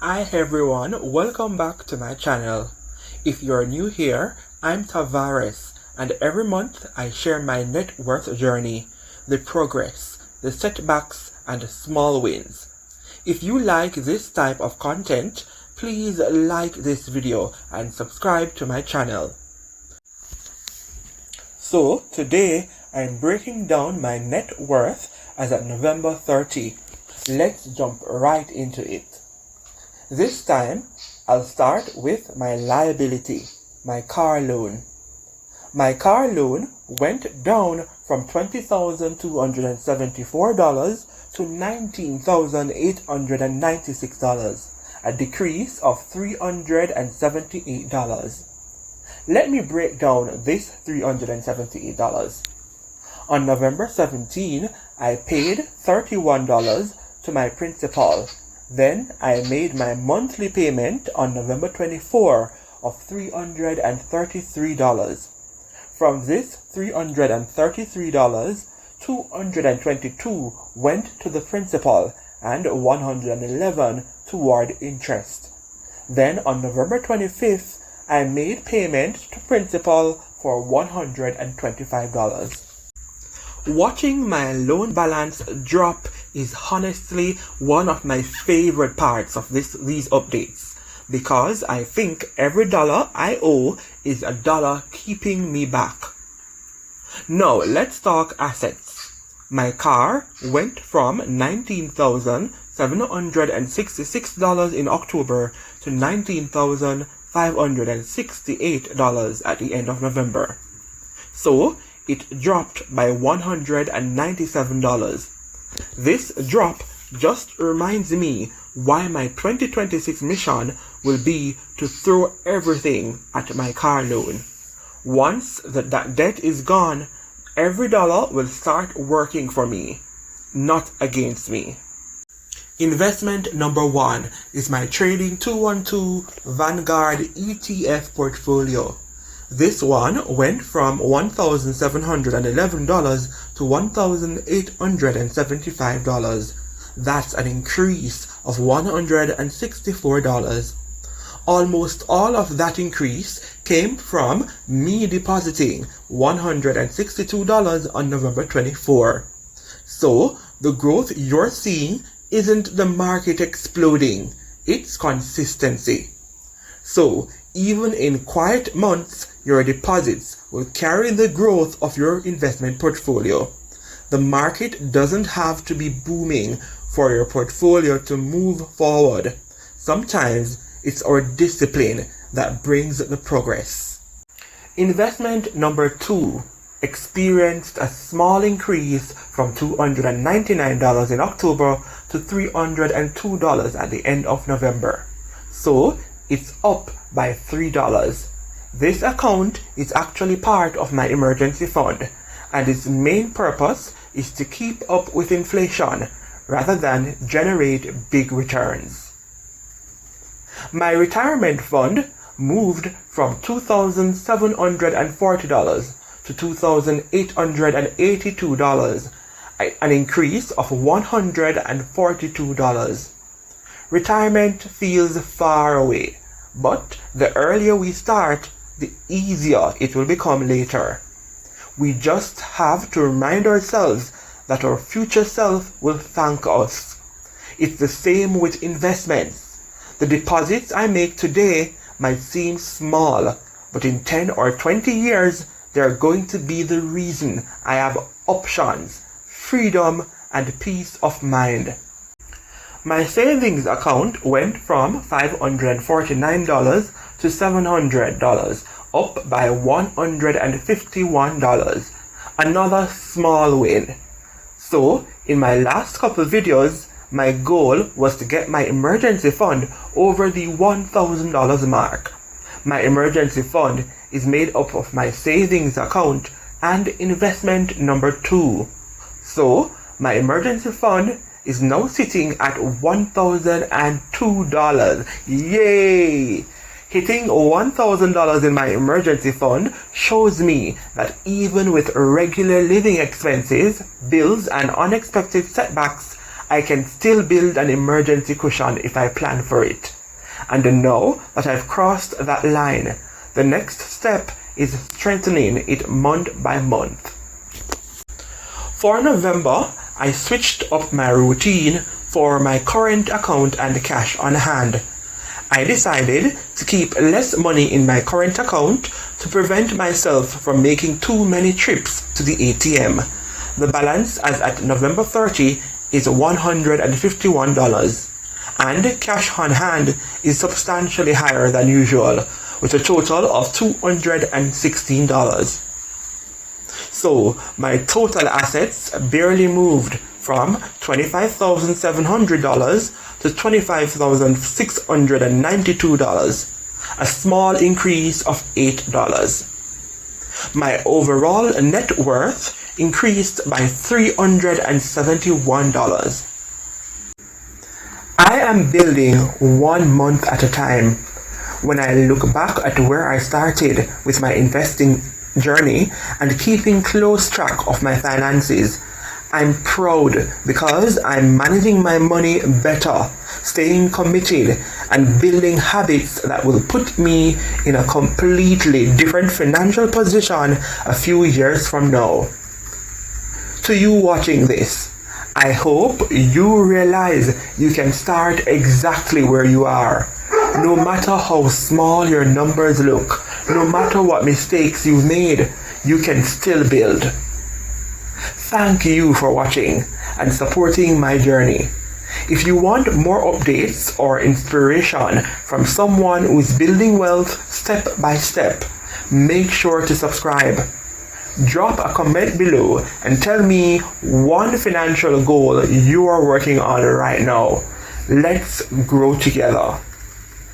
Hi everyone, welcome back to my channel. If you're new here, I'm Tavares, and every month I share my net worth journey, the progress, the setbacks, and small wins. If you like this type of content, please like this video and subscribe to my channel. So today I'm breaking down my net worth as at November 30. Let's jump right into it. This time, I'll start with my liability, my car loan. My car loan went down from $20,274 to $19,896, a decrease of $378. Let me break down this $378. On November 17, I paid $31 to my principal. Then I made my monthly payment on November 24 of $333. From this $333, $222 went to the principal and $111 toward interest. Then on November 25th, I made payment to principal for $125. Watching my loan balance drop is honestly one of my favorite parts of these updates, because I think every dollar I owe is a dollar keeping me back. Now let's talk assets. My car went from $19,766 in October to $19,568 at the end of November. So it dropped by $197. This drop just reminds me why my 2026 mission will be to throw everything at my car loan. Once that debt is gone, every dollar will start working for me, not against me. Investment number 1 is my Trading 212 Vanguard ETF portfolio. This one went from $1,711 to $1,875. That's an increase of $164. Almost all of that increase came from me depositing $162 on November 24. So the growth you're seeing isn't the market exploding, it's consistency. So even in quiet months, your deposits will carry the growth of your investment portfolio. The market doesn't have to be booming for your portfolio to move forward. Sometimes it's our discipline that brings the progress. Investment number 2 experienced a small increase from $299 in October to $302 at the end of November. So it's up by $3. This account is actually part of my emergency fund, and its main purpose is to keep up with inflation rather than generate big returns. My retirement fund moved from $2,740 to $2,882, an increase of $142. Retirement feels far away, but the earlier we start, the easier it will become later. We just have to remind ourselves that our future self will thank us. It's the same with investments. The deposits I make today might seem small, but in 10 or 20 years, they're going to be the reason I have options, freedom, and peace of mind. My savings account went from $549 to $700, up by $151. Another small win. So, in my last couple videos, my goal was to get my emergency fund over the $1,000 mark. My emergency fund is made up of my savings account and investment number 2. So, my emergency fund is now sitting at $1,002. Yay! Hitting $1,000 in my emergency fund shows me that even with regular living expenses, bills, and unexpected setbacks, I can still build an emergency cushion if I plan for it. And now that I've crossed that line, the next step is strengthening it month by month. For November, I switched up my routine for my current account and cash on hand. I decided to keep less money in my current account to prevent myself from making too many trips to the ATM. The balance as at November 30 is $151, and cash on hand is substantially higher than usual, with a total of $216. So my total assets barely moved from $25,700 to $25,692, a small increase of $8. My overall net worth increased by $371. I am building 1 month at a time. When I look back at where I started with my investing journey and keeping close track of my finances, I'm proud because I'm managing my money better, staying committed, and building habits that will put me in a completely different financial position a few years from now. To you watching this, I hope you realize you can start exactly where you are. No matter how small your numbers look, no matter what mistakes you've made, you can still build. Thank you for watching and supporting my journey. If you want more updates or inspiration from someone who's building wealth step by step, make sure to subscribe. Drop a comment below and tell me one financial goal you are working on right now. Let's grow together.